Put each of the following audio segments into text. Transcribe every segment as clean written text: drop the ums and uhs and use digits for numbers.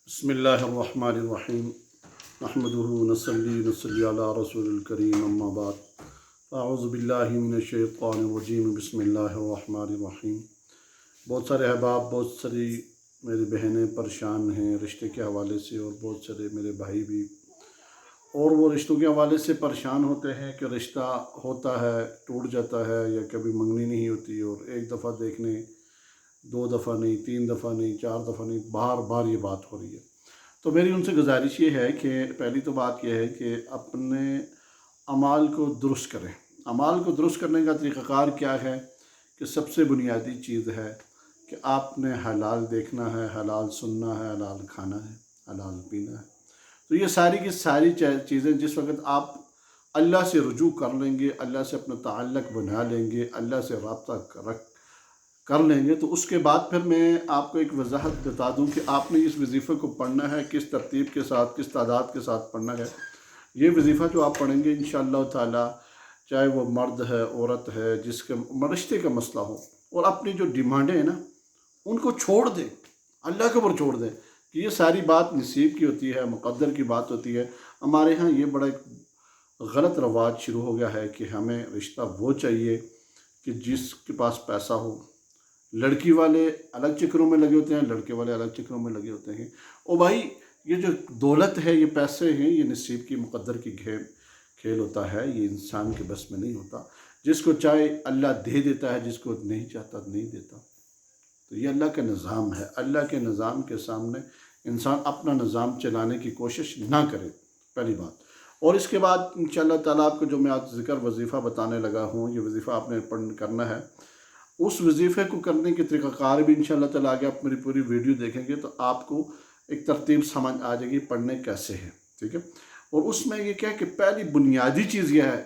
बिस्मिल्लाहिर्रहमानिर्रहीम नहमदुहु नसल्ली अला रसूलिल करीम अम्मा बाद अऊज़ु बिल्लाहि मिनश्शैतानिर्रजीम बिस्मिल्लाहिर्रहमानिर्रहीम। बहुत सारे अहबाब, बहुत सारी मेरी बहनें परेशान हैं रिश्ते के हवाले से, और बहुत सारे मेरे भाई भी, और वो रिश्तों के हवाले से परेशान होते हैं कि रिश्ता होता है, टूट जाता है, या कभी मंगनी नहीं होती, और एक दफ़ा देखने, दो दफ़ा नहीं, तीन दफ़ा नहीं, चार दफ़ा नहीं, बार बार ये बात हो रही है। तो मेरी उनसे गुजारिश ये है कि पहली तो बात यह है कि अपने अमाल को दुरुस्त करें। अमाल को दुरुस्त करने का तरीक़ाकार क्या है कि सबसे बुनियादी चीज़ है कि आपने हलाल देखना है, हलाल सुनना है, हलाल खाना है, हलाल पीना है। तो ये सारी की सारी चीज़ें जिस वक्त आप अल्लाह से रुजू कर लेंगे, अल्लाह से अपना ताल्लुक़ बना लेंगे, अल्लाह से रब्ता कर लेंगे, तो उसके बाद फिर मैं आपको एक वजाहत बता दूं कि आपने इस वजीफ़े को पढ़ना है, किस तरतीब के साथ, किस तादाद के साथ पढ़ना है। ये वजीफ़ा जो आप पढ़ेंगे इंशाअल्लाह ताला, चाहे वो मर्द है, औरत है, जिसके रिश्ते का मसला हो, और अपनी जो डिमांडें हैं ना, उनको छोड़ दें, अल्लाह के ऊपर छोड़ दें कि ये सारी बात नसीब की होती है, मुक़द्दर की बात होती है। हमारे यहाँ ये बड़ा एक गलत रवाज शुरू हो गया है कि हमें रिश्ता वो चाहिए कि जिसके पास पैसा हो। लड़की वाले अलग चक्करों में लगे होते हैं, लड़के वाले अलग चक्करों में लगे होते हैं। और भाई, ये जो दौलत है, ये पैसे हैं, ये नसीब की मुक़द्दर की खेल होता है, ये इंसान के बस में नहीं होता। जिसको चाहे अल्लाह दे देता है, जिसको नहीं चाहता नहीं देता। तो ये अल्लाह का निज़ाम है। अल्लाह के निज़ाम के सामने इंसान अपना निज़ाम चलाने की कोशिश ना करे, पहली बात। और इसके बाद इंशाअल्लाह ताला आपको जो मैं आज ज़िक्र वजीफ़ा बताने लगा हूँ, ये वजीफ़ा आपने करना है। उस वजीफ़े को करने के तरीक़ाकार भी इंशाअल्लाह ताला आगे आप मेरी पूरी वीडियो देखेंगे तो आपको एक तरतीब समझ आ जाएगी पढ़ने कैसे है, ठीक है। और उसमें ये क्या है कि पहली बुनियादी चीज़ यह है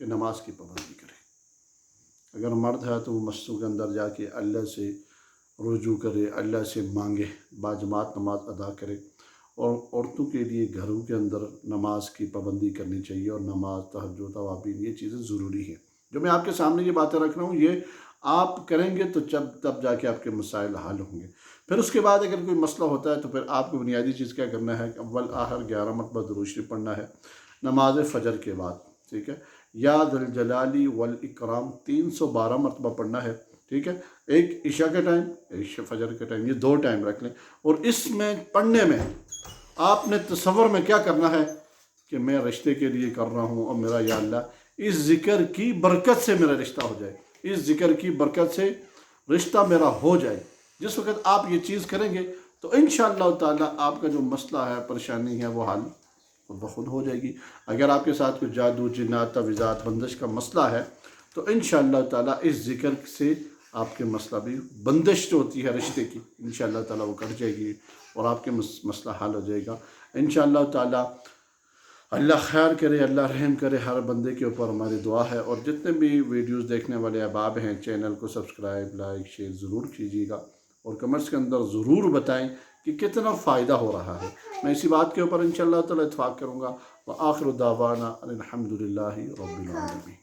कि नमाज की पाबंदी करें। अगर मर्द है तो वो मस्जिद के अंदर जाके अल्लाह से रुजू करे, अल्लाह से मांगे, बाजमात नमाज अदा करे। और औरतों के लिए घरों के अंदर नमाज की पाबंदी करनी चाहिए, और नमाज, तहज्जुद, तवाबीन, ये चीज़ें ज़रूरी हैं। जो मैं आपके सामने ये बातें रख रहा हूँ, ये आप करेंगे तो तब जाके आपके मसाइल हल होंगे। फिर उसके बाद अगर कोई मसला होता है तो फिर आपको बुनियादी चीज़ क्या करना है कि अव्वल आखिर 11 मरतबा दुरूद शरीफ पढ़ना है नमाज फ़जर के बाद, ठीक है। या ज़ुल जलाली वल इकराम 312 मरतबा पढ़ना है, ठीक है। एक इशा का टाइम, एक फ़जर का टाइम, ये दो टाइम रख लें। और इसमें पढ़ने में आपने तसव्वुर में क्या करना है कि मैं रिश्ते के लिए कर रहा हूँ, और मेरा या अल्लाह इस ज़िक्र की बरकत से मेरा रिश्ता हो जाए, इस ज़िक्र की बरकत से रिश्ता मेरा हो जाए। जिस वक्त आप ये चीज़ करेंगे तो इंशाअल्लाह ताला आपका जो मसला है, परेशानी है, वो हल खुद ब खुद हो जाएगी। अगर आपके साथ कुछ जादू, जिन्नात, तवीज़ात, बंदिश का मसला है तो इंशाअल्लाह ताला इस ज़िक्र से आपके मसला भी, बंदिश जो होती है रिश्ते की, इंशाअल्लाह ताला वो कट जाएगी और आपके मसला हल हो जाएगा इंशाअल्लाह ताला। अल्लाह खैर करे, अल्लाह रहम करे हर बंदे के ऊपर, हमारी दुआ है। और जितने भी वीडियोस देखने वाले अहबाब हैं, चैनल को सब्सक्राइब, लाइक, शेयर ज़रूर कीजिएगा, और कमेंट्स के अंदर ज़रूर बताएं कि कितना फ़ायदा हो रहा है। मैं इसी बात के ऊपर इंशाअल्लाह ताला इत्तफ़ाक़ करूँगा। व आखिर दावाना अनिल हम्दुलिल्लाहि रब्बिल आलमीन।